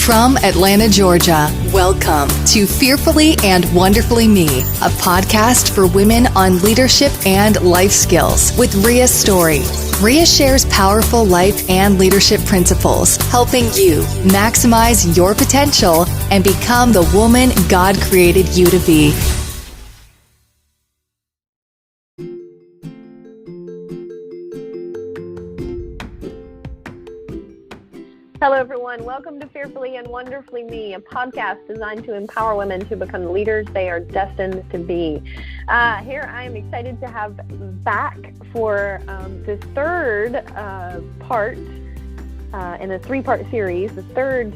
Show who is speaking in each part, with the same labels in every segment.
Speaker 1: From Atlanta, Georgia, welcome to Fearfully and Wonderfully Me, a podcast for women on leadership and life skills with Ria Story. Ria shares powerful life and leadership principles, helping you maximize your potential and become the woman God created you to be.
Speaker 2: Hello, everyone. Welcome to Fearfully and Wonderfully Me, a podcast designed to empower women to become the leaders they are destined to be. Here I am excited to have back for the third part in a three-part series, the third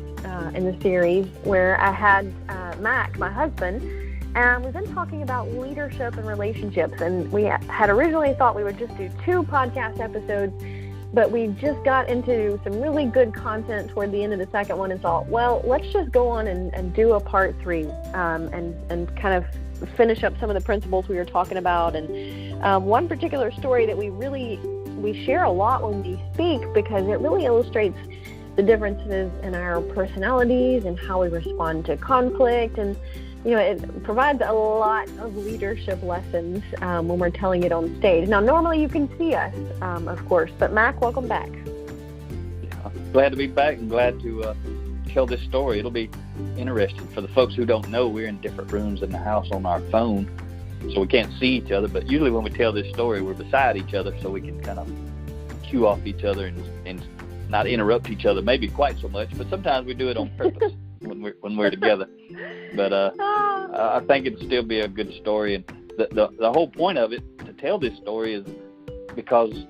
Speaker 2: in the series where I had Mack, my husband, and we've been talking about leadership and relationships. And we had originally thought we would just do 2 podcast episodes, but we just got into some really good content toward the end of the second one and thought, well, let's just go on and do a part 3 and kind of finish up some of the principles we were talking about. And one particular story that we share a lot when we speak, because it really illustrates the differences in our personalities and how we respond to conflict. And it provides a lot of leadership lessons when we're telling it on stage. Now, normally you can see us, of course, but Mack, welcome back.
Speaker 3: Yeah, glad to be back and glad to tell this story. It'll be interesting. For the folks who don't know, we're in different rooms in the house on our phone, so we can't see each other. But usually when we tell this story, we're beside each other so we can kind of cue off each other and not interrupt each other, maybe quite so much, but sometimes we do it on purpose when we're together. But I think it'd still be a good story, and the whole point of it, to tell this story, is because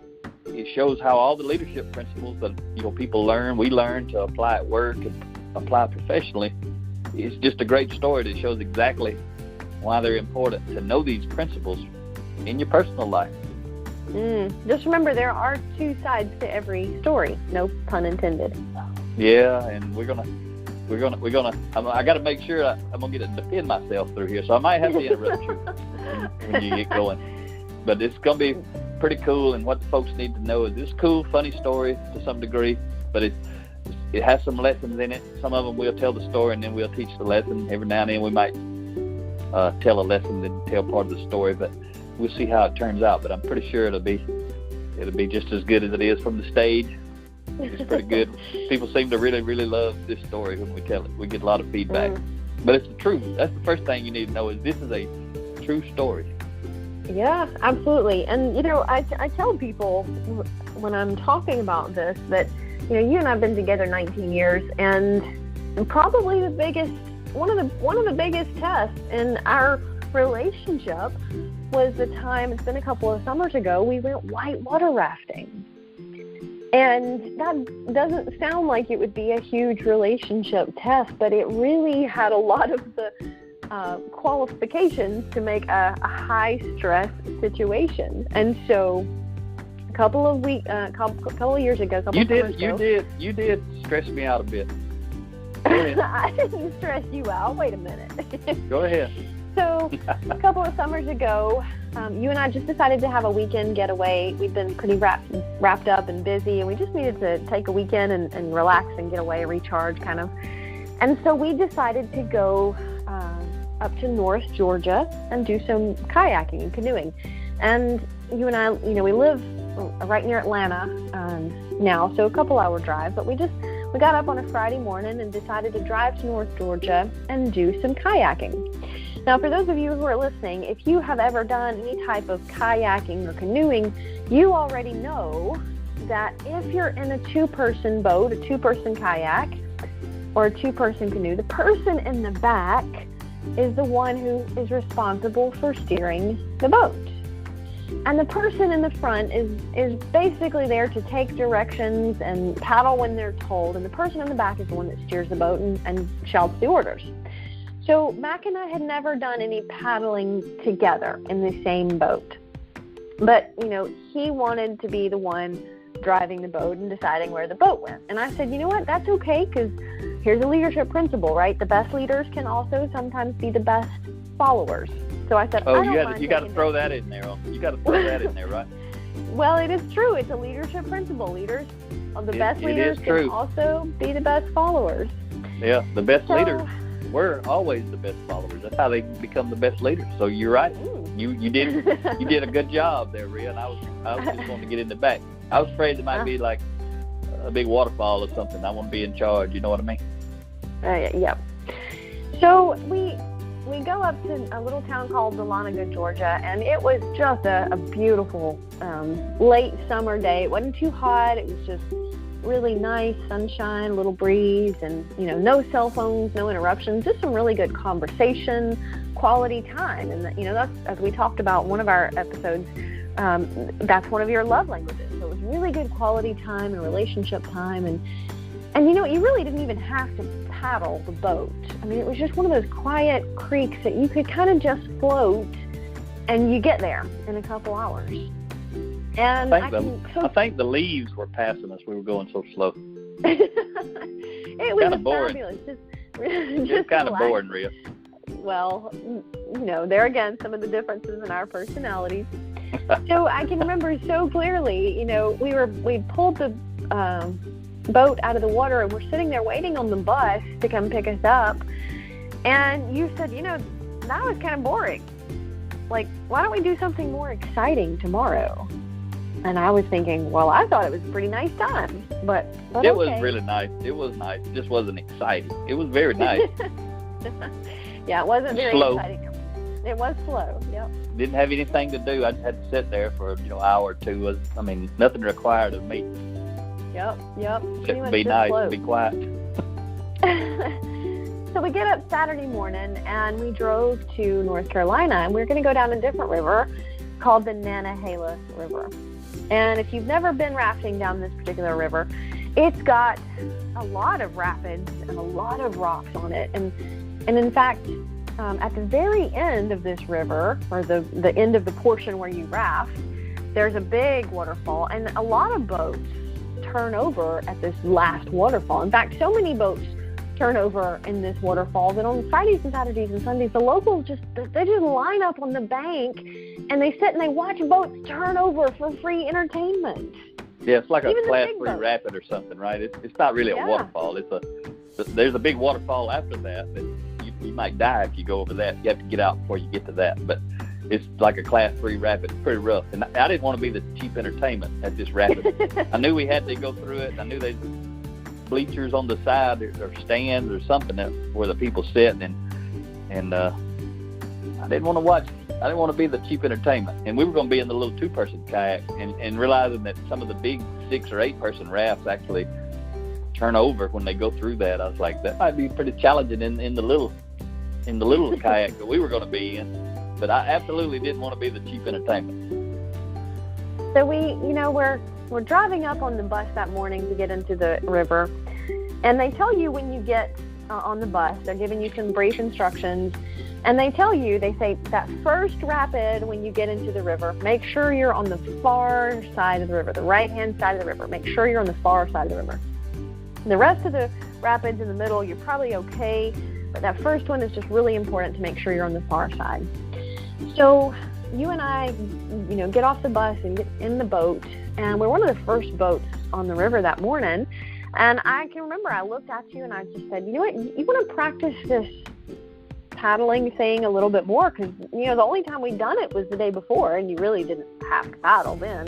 Speaker 3: it shows how all the leadership principles that we learn to apply at work and apply professionally. It's just a great story that shows exactly why they're important to know these principles in your personal life.
Speaker 2: Just remember, there are 2 sides to every story. No pun intended.
Speaker 3: Yeah, and we're gonna. I got to make sure I'm gonna get to defend myself through here, so I might have to interrupt you when you get going. But it's gonna be pretty cool, and what the folks need to know is this cool, funny story to some degree, but it has some lessons in it. Some of them we'll tell the story, and then we'll teach the lesson. Every now and then we might tell a lesson and tell part of the story, but we'll see how it turns out. But I'm pretty sure it'll be just as good as it is from the stage. It's pretty good. People seem to really, really love this story when we tell it. We get a lot of feedback. But it's the truth. That's the first thing you need to know, is this is a true story.
Speaker 2: Yeah, absolutely. And, I tell people when I'm talking about this that, you and I have been together 19 years, and probably one of the biggest tests in our relationship was the time, it's been a couple of summers ago, we went whitewater rafting. And that doesn't sound like it would be a huge relationship test, but it really had a lot of the qualifications to make a high-stress situation. And so a couple of years ago,
Speaker 3: You did stress me out a bit.
Speaker 2: I didn't stress you out. Wait a minute.
Speaker 3: Go ahead.
Speaker 2: So a couple of summers ago, you and I just decided to have a weekend getaway. We'd been pretty wrapped up and busy, and we just needed to take a weekend and relax and get away, recharge kind of. And so we decided to go up to North Georgia and do some kayaking and canoeing. And you and I, we live right near Atlanta now, so a couple-hour drive. But we got up on a Friday morning and decided to drive to North Georgia and do some kayaking. Now, for those of you who are listening, if you have ever done any type of kayaking or canoeing, you already know that if you're in a 2-person boat, a 2-person kayak, or a 2-person canoe, the person in the back is the one who is responsible for steering the boat. And the person in the front is basically there to take directions and paddle when they're told, and the person in the back is the one that steers the boat and shouts the orders. So Mack and I had never done any paddling together in the same boat. But, he wanted to be the one driving the boat and deciding where the boat went. And I said, you know what, that's okay, because here's a leadership principle, right? The best leaders can also sometimes be the best followers. So I said,
Speaker 3: you got to throw that in there. You got to throw that in there, right?
Speaker 2: Well, it is true. It's a leadership principle. The best leaders can also be the best followers.
Speaker 3: Yeah, the best leaders were always the best followers. That's how they become the best leaders. So you're right. You did a good job there, Ria. And I was just wanting to get in the back. I was afraid it might be like a big waterfall or something. I want to be in charge. You know what I mean?
Speaker 2: Yeah. So we go up to a little town called Dahlonega, Georgia, and it was just a beautiful late summer day. It wasn't too hot. It was just really nice sunshine, a little breeze, and no cell phones, no interruptions, just some really good conversation, quality time. And that's, as we talked about one of our episodes, that's one of your love languages. So it was really good quality time and relationship time, and you really didn't even have to paddle the boat. I mean, it was just one of those quiet creeks that you could kind of just float, and you get there in a couple hours. And
Speaker 3: I think the leaves were passing us. We were going so slow.
Speaker 2: It was fabulous. Just
Speaker 3: kind of boring, Ria.
Speaker 2: Well, there again, some of the differences in our personalities. So I can remember so clearly, we pulled the boat out of the water, and we're sitting there waiting on the bus to come pick us up. And you said, that was kind of boring. Like, why don't we do something more exciting tomorrow? And I was thinking, well, I thought it was a pretty nice time, but
Speaker 3: it was really nice. It was nice. It just wasn't exciting. It was very nice.
Speaker 2: Yeah, it wasn't very
Speaker 3: slow.
Speaker 2: Exciting. It was slow. Yep.
Speaker 3: Didn't have anything to do. I just had to sit there for an hour or two. Nothing required of me.
Speaker 2: Yep.
Speaker 3: Except to be nice and be quiet.
Speaker 2: So we get up Saturday morning, and we drove to North Carolina, and we were going to go down a different river called the Nantahala River. And if you've never been rafting down this particular river, it's got a lot of rapids and a lot of rocks on it. And in fact, at the very end of this river, or the end of the portion where you raft, there's a big waterfall, and a lot of boats turn over at this last waterfall. In fact, so many boats turn over in this waterfall that on Fridays and Saturdays and Sundays, the locals just line up on the bank, and they sit and they watch boats turn over for free entertainment.
Speaker 3: Yeah, it's like a Class 3 rapid or something, right? It's not really a waterfall. There's a big waterfall after that, but you might die if you go over that. You have to get out before you get to that. But it's like a Class 3 rapid. It's pretty rough. And I didn't want to be the cheap entertainment at this rapid. I knew we had to go through it. I knew there's bleachers on the side or stands or something where the people sit, and I didn't want to watch it. I didn't want to be the cheap entertainment. And we were going to be in the little 2-person kayak, and realizing that some of the big 6 or 8-person rafts actually turn over when they go through that. I was like, that might be pretty challenging in the little kayak that we were going to be in. But I absolutely didn't want to be the cheap entertainment.
Speaker 2: So we're driving up on the bus that morning to get into the river, and they tell you when you get on the bus, they're giving you some brief instructions, and they say that first rapid when you get into the river, make sure you're on the far side of the river, the right-hand side of the river. Make sure you're on the far side of the river. The rest of the rapids in the middle, you're probably okay, but that first one is just really important to make sure you're on the far side. So you and I, get off the bus and get in the boat, and we're one of the first boats on the river that morning. And I can remember I looked at you and I just said, you know what, you want to practice this paddling thing a little bit more, because, the only time we'd done it was the day before, and you really didn't have to paddle then.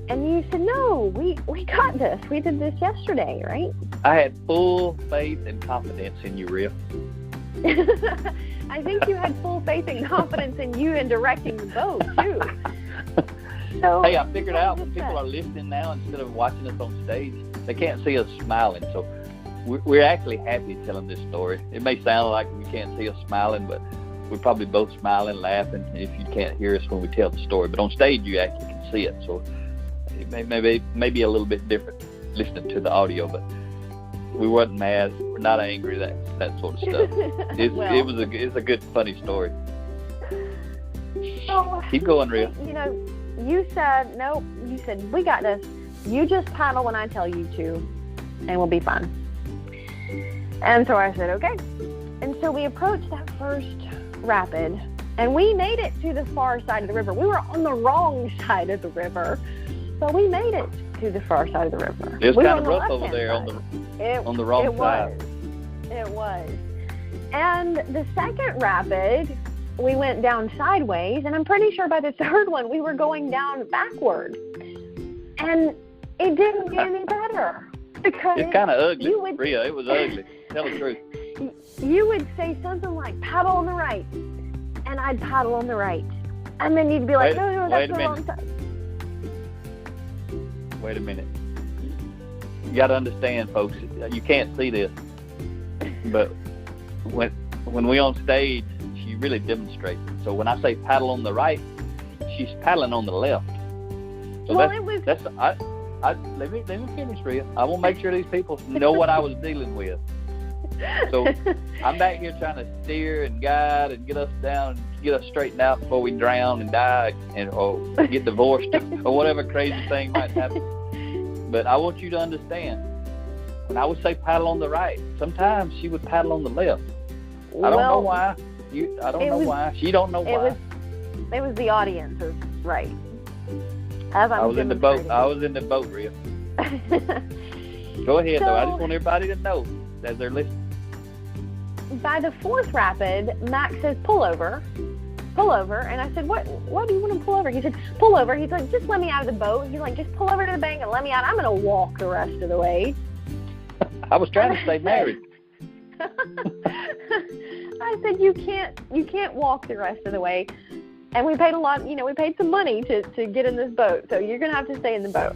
Speaker 2: And you said, no, we got this. We did this yesterday, right?
Speaker 3: I had full faith and confidence in you, Ria.
Speaker 2: I think you had full faith and confidence in you in directing the boat, too. So,
Speaker 3: hey, I figured out when people are listening now instead of watching us on stage, they can't see us smiling. So we're actually happy telling this story. It may sound like we can't see us smiling, but we're probably both smiling, laughing, if you can't hear us when we tell the story. But on stage, you actually can see it. So it may be a little bit different listening to the audio, but we wasn't mad. We're not angry, that sort of stuff. It's a good, funny story.
Speaker 2: So,
Speaker 3: keep going, Ria.
Speaker 2: You said, nope. You said, we got this. You just paddle when I tell you to, and we'll be fine. And so I said, okay. And so we approached that first rapid, and we made it to the far side of the river. We were on the wrong side of the river, but we made it to the far side of the river.
Speaker 3: It was kind of rough over there on the wrong side.
Speaker 2: It was. And the second rapid, we went down sideways, and I'm pretty sure by the third one we were going down backward. And it didn't get any better. Because
Speaker 3: it's kind of ugly, Ria. It was ugly. Tell the truth.
Speaker 2: You would say something like, paddle on the right. And I'd paddle on the right. And then you'd be like, no, that's the wrong side.
Speaker 3: Wait a minute. You got to understand, folks, you can't see this. But when we on stage, she really demonstrates it. So when I say paddle on the right, she's paddling on the left. So
Speaker 2: well,
Speaker 3: let me finish, Ria. I want to make sure these people know what I was dealing with. So I'm back here trying to steer and guide and get us down, get us straightened out before we drown and die or get divorced or whatever crazy thing might happen. But I want you to understand, when I would say paddle on the right, sometimes she would paddle on the left. I don't know why. I don't know why. She don't know why.
Speaker 2: It was the audience's right.
Speaker 3: I was in the boat, Ria. Go ahead, though. I just want everybody to know as they're listening.
Speaker 2: By the fourth rapid, Mac says, pull over. And I said, what do you want to pull over? He said, pull over. He's like, just let me out of the boat. He's like, just pull over to the bank and let me out. I'm going to walk the rest of the way.
Speaker 3: I was trying to stay married.
Speaker 2: I said, you can't walk the rest of the way. And we paid a lot, we paid some money to get in this boat. So you're going to have to stay in the boat.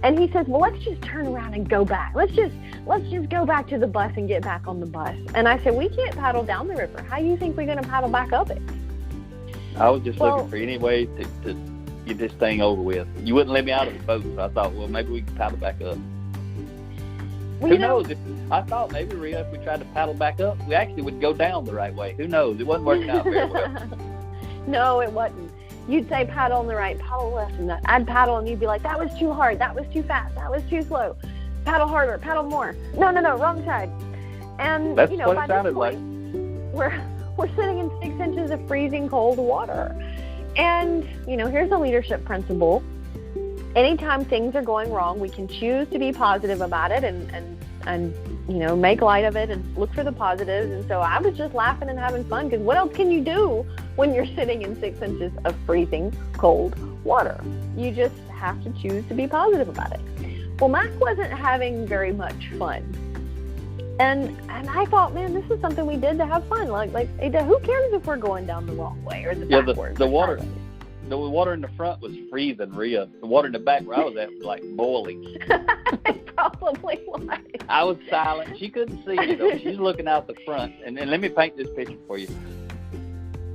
Speaker 2: And he says, well, let's just turn around and go back. Let's just go back to the bus and get back on the bus. And I said, we can't paddle down the river. How do you think we're going to paddle back up it?
Speaker 3: I was just looking for any way to get this thing over with. You wouldn't let me out of the boat, so I thought, well, maybe we can paddle back up.
Speaker 2: Well,
Speaker 3: Who knows? I thought maybe, Ria, if we tried to paddle back up, we actually would go down the right way. Who knows? It wasn't working out very well.
Speaker 2: No, it wasn't. You'd say paddle on the right, paddle left, and I'd paddle, and you'd be like, that was too hard, that was too fast, that was too slow. Paddle harder, paddle more. No, wrong side. And
Speaker 3: that's what
Speaker 2: by
Speaker 3: it sounded
Speaker 2: this point, like. We're sitting in 6 inches of freezing cold water. And, here's a leadership principle. Anytime things are going wrong, we can choose to be positive about it and make light of it and look for the positives. And so I was just laughing and having fun, because what else can you do when you're sitting in 6 inches of freezing cold water? You just have to choose to be positive about it. Well, Mac wasn't having very much fun. And I thought, man, this is something we did to have fun. Like who cares if we're going down the wrong way or the backwards?
Speaker 3: The water in the front was freezing, Ria. The water in the back where I was at was like boiling.
Speaker 2: It probably was.
Speaker 3: I was silent. She couldn't see me, though. She's looking out the front. And let me paint this picture for you.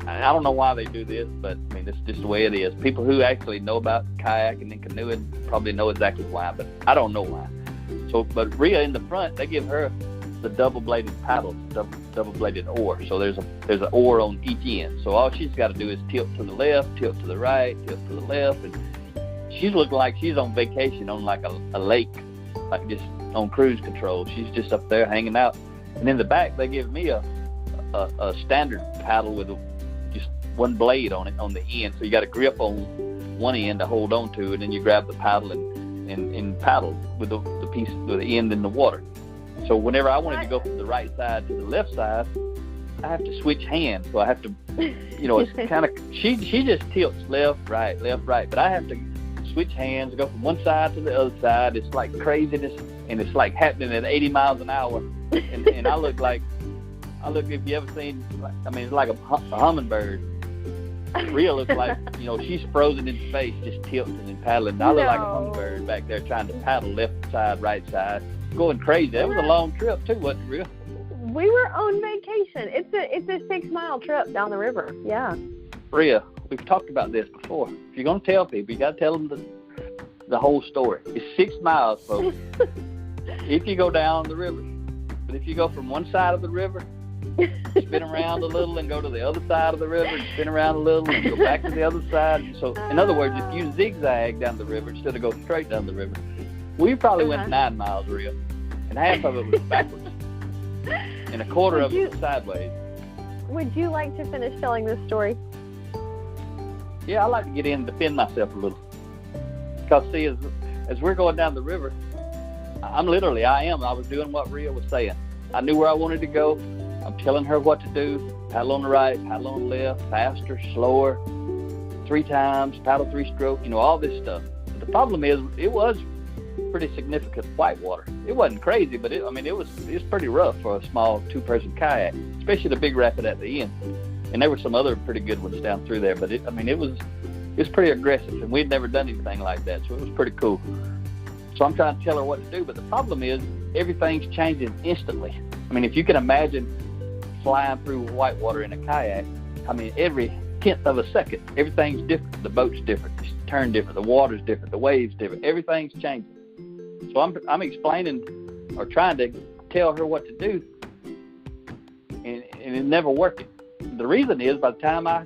Speaker 3: I don't know why they do this, but, I mean, it's just the way it is. People who actually know about kayaking and canoeing probably know exactly why, but I don't know why. So, but Ria in the front, they give her the double-bladed paddle, double-bladed oar. So there's an oar on each end. So all she's got to do is tilt to the left, tilt to the right, tilt to the left, and she's looking like she's on vacation on like a lake, like just on cruise control. She's just up there hanging out. And in the back, they give me a standard paddle with just one blade on it on the end. So you got a grip on one end to hold on to, and then you grab the paddle and paddle with the piece with the end in the water. So whenever I wanted to go from the right side to the left side, I have to switch hands. So I have to, it's kind of, she just tilts left, right. But I have to switch hands, go from one side to the other side. It's like craziness, and it's like happening at 80 miles an hour. And I look, if you ever seen, it's like a hummingbird. Ria looks like, she's frozen in space, just tilting and paddling. I look like a hummingbird back there trying to paddle left side, right side. Going crazy. That was a long trip too, wasn't it, Ria?
Speaker 2: We were on vacation. It's a 6-mile trip down the river. Yeah.
Speaker 3: Ria, we've talked about this before. If you're gonna tell people, you gotta tell them the whole story. It's 6 miles, folks. If you go down the river, but if you go from one side of the river, spin around a little and go to the other side of the river, and spin around a little and go back to the other side. So, in other words, if you zigzag down the river instead of go straight down the river, we probably went 9 miles, Ria, and half of it was backwards, and a quarter of it was sideways.
Speaker 2: Would you like to finish telling this story?
Speaker 3: Yeah, I like to get in and defend myself a little. Because, see, as we're going down the river, I was doing what Ria was saying. I knew where I wanted to go. I'm telling her what to do. Paddle on the right, paddle on the left, faster, slower, 3 times, paddle 3-stroke, all this stuff. But the problem is, it was pretty significant whitewater. It wasn't crazy, but it was pretty rough for a small 2-person kayak, especially the big rapid at the end. And there were some other pretty good ones down through there, but it was pretty aggressive, and we'd never done anything like that, so it was pretty cool. So I'm trying to tell her what to do, but the problem is everything's changing instantly. If you can imagine flying through whitewater in a kayak, every 1/10 of a second, everything's different. The boat's different, it's turned different, the water's different, the waves different, everything's changing. So I'm explaining or trying to tell her what to do, and it's never working. The reason is, by the time I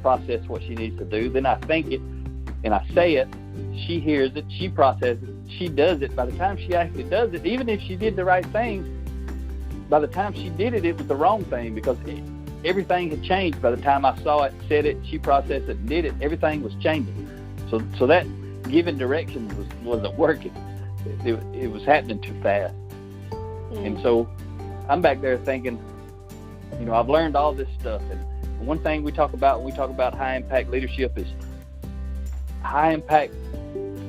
Speaker 3: process what she needs to do, then I think it and I say it, she hears it, she processes it, she does it. By the time she actually does it, even if she did the right thing, by the time she did it, it was the wrong thing, because everything had changed. By the time I saw it, said it, she processed it and did it, everything was changing. So that giving directions wasn't working. It was happening too fast. And so I'm back there thinking, I've learned all this stuff. And one thing we talk about when we talk about high impact leadership is high impact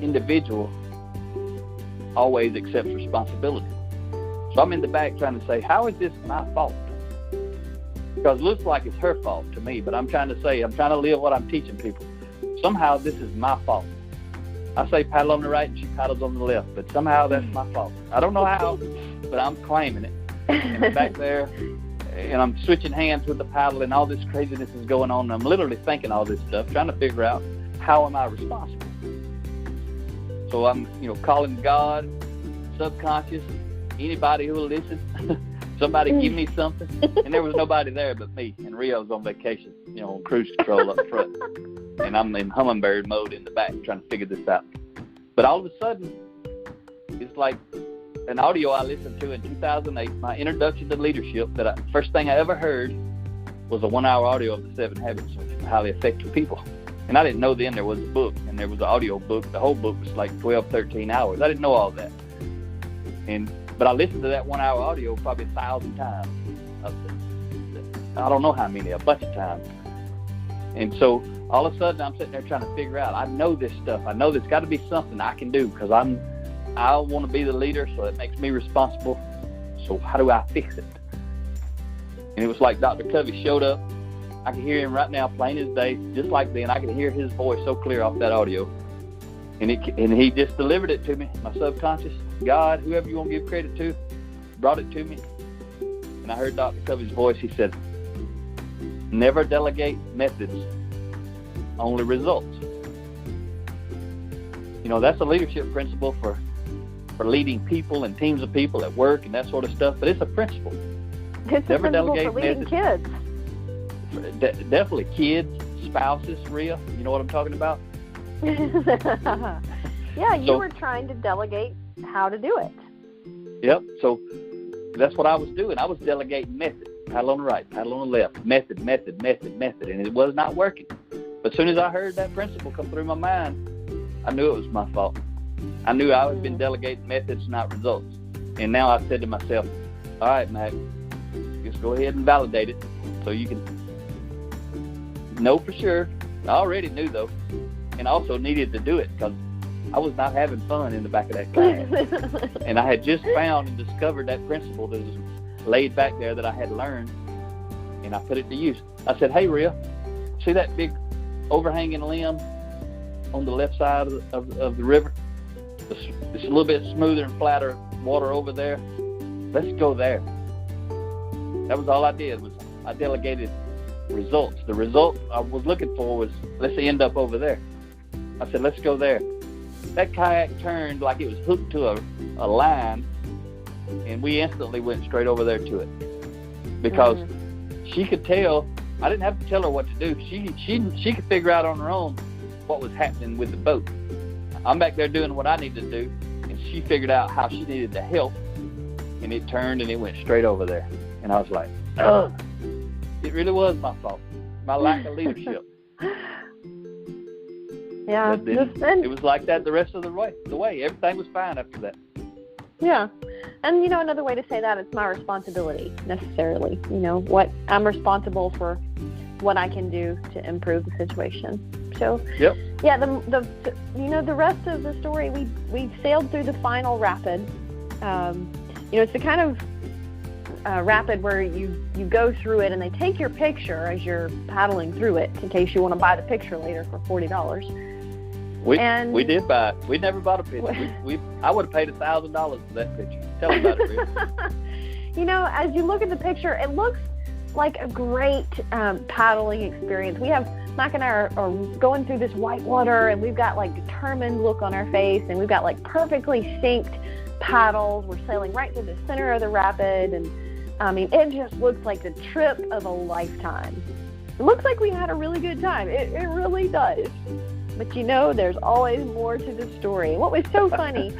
Speaker 3: individual always accepts responsibility. So I'm in the back trying to say, how is this my fault? Because it looks like it's her fault to me, but I'm trying to live what I'm teaching people. Somehow this is my fault. I say paddle on the right and she paddles on the left, but somehow that's my fault. I don't know how, but I'm claiming it. And I'm back there, and I'm switching hands with the paddle, and all this craziness is going on. And I'm literally thinking all this stuff, trying to figure out, how am I responsible? So I'm, calling God, subconscious, anybody who will listen, somebody give me something. And there was nobody there but me, and Ria was on vacation, on cruise control up front. And I'm in hummingbird mode in the back trying to figure this out. But all of a sudden, it's like an audio I listened to in 2008, my introduction to leadership, first thing I ever heard was a 1-hour audio of the 7 Habits of Highly Effective People. And I didn't know then there was a book, and there was an audio book. The whole book was like 12, 13 hours. I didn't know all that. But I listened to that 1-hour audio probably 1,000 times. I don't know how many, a bunch of times. And so all of a sudden I'm sitting there trying to figure out, I know this stuff. I know there's got to be something I can do, because I want to be the leader, so it makes me responsible. So how do I fix it? And it was like Dr. Covey showed up. I can hear him right now, plain as day, just like then. I can hear his voice so clear off that audio. And he just delivered it to me, my subconscious. God, whoever you want to give credit to, brought it to me. And I heard Dr. Covey's voice. He said, never delegate methods, only results. That's a leadership principle for leading people and teams of people at work and that sort of stuff, but it's a principle.
Speaker 2: It's
Speaker 3: never
Speaker 2: a principle for leading kids.
Speaker 3: Definitely kids, spouses, Ria, you know what I'm talking about?
Speaker 2: Yeah, you were trying to delegate how to do it.
Speaker 3: Yep, so that's what I was doing. I was delegating method. Paddle on the right, paddle on the left, method, and it was not working. But as soon as I heard that principle come through my mind, I knew it was my fault. I knew I had been delegating methods, not results. And now I said to myself, all right, Mac, just go ahead and validate it so you can know for sure. I already knew, though, and also needed to do it because I was not having fun in the back of that class. And I had just found and discovered that principle that was laid back there that I had learned, and I put it to use. I said, hey, Ria, see that big overhanging limb on the left side of the river? It's a little bit smoother and flatter water over there. Let's go there. That was all I did. Was I delegated results. The result I was looking for was, let's end up over there. I said, let's go there. That kayak turned like it was hooked to a line, and we instantly went straight over there to it. Because she could tell, I didn't have to tell her what to do. She could figure out on her own what was happening with the boat. I'm back there doing what I needed to do, and she figured out how she needed to help, and it turned and it went straight over there. And I was like, ugh, it really was my fault, my lack of leadership.
Speaker 2: Yeah,
Speaker 3: it was like that the rest of the way. Everything was fine after that.
Speaker 2: Yeah. And, another way to say that, it's my responsibility necessarily. What I'm responsible for, what I can do to improve the situation. So,
Speaker 3: yep.
Speaker 2: Yeah, the rest of the story, we sailed through the final rapid. It's the kind of rapid where you go through it and they take your picture as you're paddling through it in case you want to buy the picture later for $40.
Speaker 3: We did buy it. We never bought a picture. I would have paid $1,000 for that picture. Tell me about it, Ria.
Speaker 2: As you look at the picture, it looks like a great paddling experience. Mack and I are going through this white water, and we've got determined look on our face, and we've got perfectly synced paddles. We're sailing right through the center of the rapid, and it just looks like the trip of a lifetime. It looks like we had a really good time. It really does. But there's always more to the story. What was so funny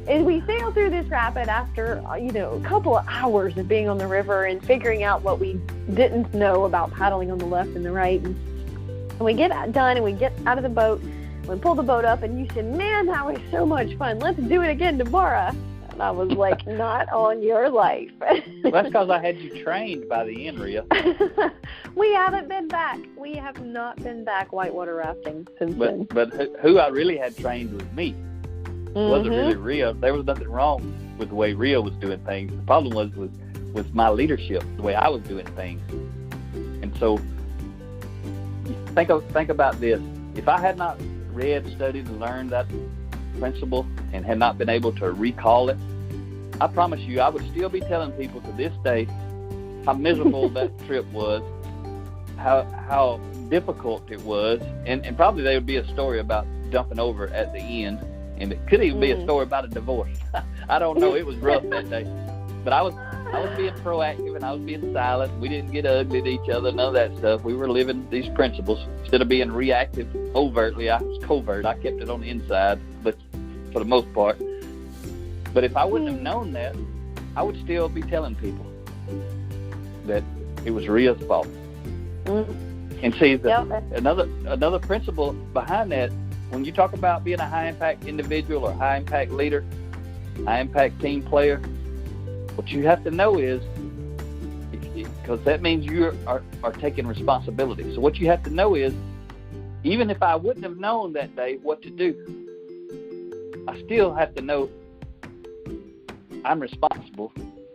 Speaker 2: is we sailed through this rapid after, a couple of hours of being on the river and figuring out what we didn't know about paddling on the left and the right. And we get done and we get out of the boat. We pull the boat up and you said, "Man, that was so much fun. Let's do it again tomorrow." And I was like, "Not on your life."
Speaker 3: Well, that's because I had you trained by the end, Ria.
Speaker 2: We haven't been back. We have not been back whitewater rafting since then.
Speaker 3: But who I really had trained was me. It wasn't really Ria. There was nothing wrong with the way Ria was doing things. The problem was my leadership, the way I was doing things. And so think about this. If I had not read, studied, and learned that principle and had not been able to recall it, I promise you I would still be telling people to this day how miserable that trip was, how difficult it was, and probably there would be a story about jumping over at the end, and it could even be a story about a divorce. I don't know. It was rough that day. But I was being proactive, and I was being silent. We didn't get ugly to each other, none of that stuff. We were living these principles. Instead of being reactive overtly, I was covert. I kept it on the inside, but for the most part. But if I wouldn't have known that, I would still be telling people that it was Ria's fault. And see, another principle behind that, when you talk about being a high-impact individual or high-impact leader, high-impact team player, what you have to know is, because that means you are taking responsibility. So what you have to know is, even if I wouldn't have known that day what to do, I still have to know I'm responsible,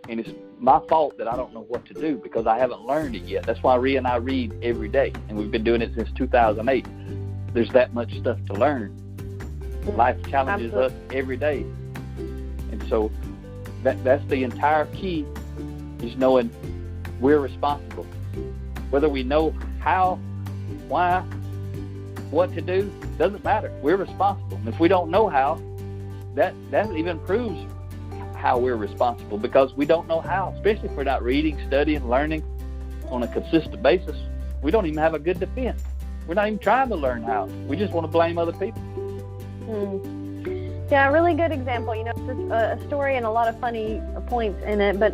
Speaker 3: and it's my fault that I don't know what to do because I haven't learned it yet. That's why Ria and I read every day, and we've been doing it since 2008. There's that much stuff to learn. Life challenges us every day. And so that's the entire key, is knowing we're responsible. Whether we know how, why, what to do, doesn't matter. We're responsible. And if we don't know how, that even proves how we're responsible, because we don't know how, especially if we're not reading, studying, learning on a consistent basis. We don't even have a good defense. We're not even trying to learn how. We just want to blame other people.
Speaker 2: Yeah, a really good example. It's a story and a lot of funny points in it, but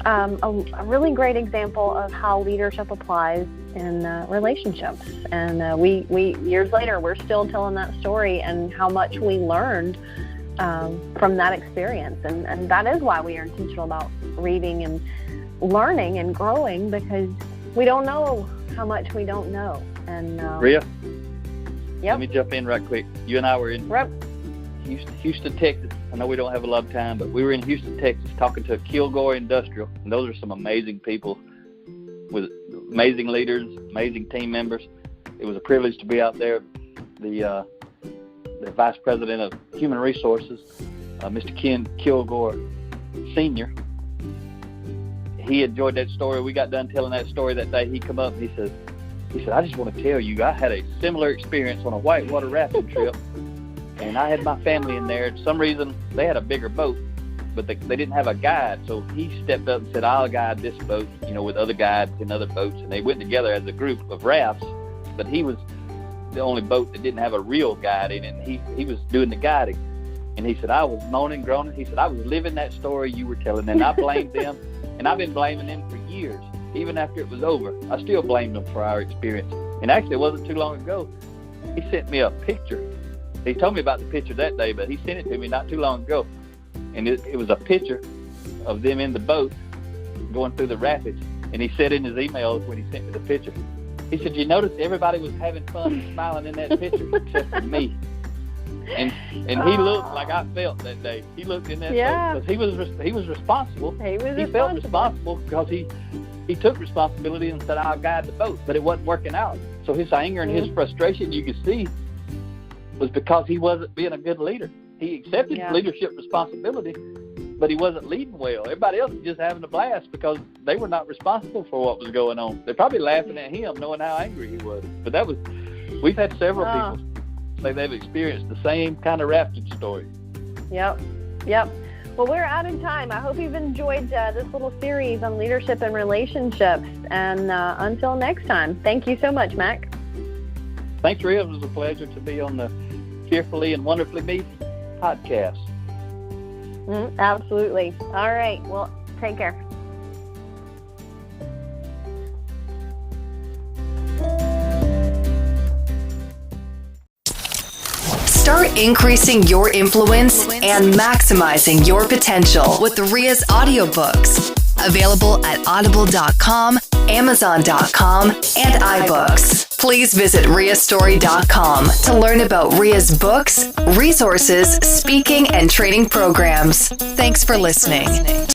Speaker 2: a really great example of how leadership applies in relationships. And we years later, we're still telling that story and how much we learned from that experience. And that is why we are intentional about reading and learning and growing, because we don't know how much we don't know. And
Speaker 3: Ria, let me jump in right quick. You and I were in Houston, Texas. I know we don't have a lot of time, but we were in Houston, Texas, talking to Kilgore Industrial, and those are some amazing people with amazing leaders, amazing team members. It was a privilege to be out there. The Vice President of Human Resources, Mr. Ken Kilgore Sr., he enjoyed that story. We got done telling that story that day. He come up and he said, "I just want to tell you, I had a similar experience on a whitewater rafting trip, and I had my family in there. For some reason, they had a bigger boat, but they didn't have a guide. So he stepped up and said, I'll guide this boat, with other guides in other boats. And they went together as a group of rafts, but he was the only boat that didn't have a real guide in it. And he was doing the guiding. And he said, I was moaning, groaning. He said, I was living that story you were telling, and I blamed them. And I've been blaming them for years. Even after it was over, I still blamed them for our experience. And actually, it wasn't too long ago, he sent me a picture. He told me about the picture that day, but he sent it to me not too long ago. And it was a picture of them in the boat going through the rapids. And he said in his email when he sent me the picture, he said, "You notice everybody was having fun and smiling in that picture except for me." And he looked like I felt that day. He looked in that boat because he was responsible. He felt responsible because he took responsibility and said, "I'll guide the boat," but it wasn't working out. So his anger and his frustration, you could see, was because he wasn't being a good leader. He accepted leadership responsibility, but he wasn't leading well. Everybody else was just having a blast because they were not responsible for what was going on. They're probably laughing at him, knowing how angry he was. But we've had several people say they've experienced the same kind of rafting story.
Speaker 2: Yep. Well, we're out of time. I hope you've enjoyed this little series on leadership and relationships. And until next time, thank you so much, Mack.
Speaker 3: Thanks, Ria. It was a pleasure to be on the Fearfully and Wonderfully Me podcast.
Speaker 2: Absolutely. All right. Well, take care.
Speaker 1: Start increasing your influence and maximizing your potential with Ria's audiobooks. Available at audible.com, amazon.com, and iBooks. Please visit riastory.com to learn about Ria's books, resources, speaking, and training programs. Thanks for listening.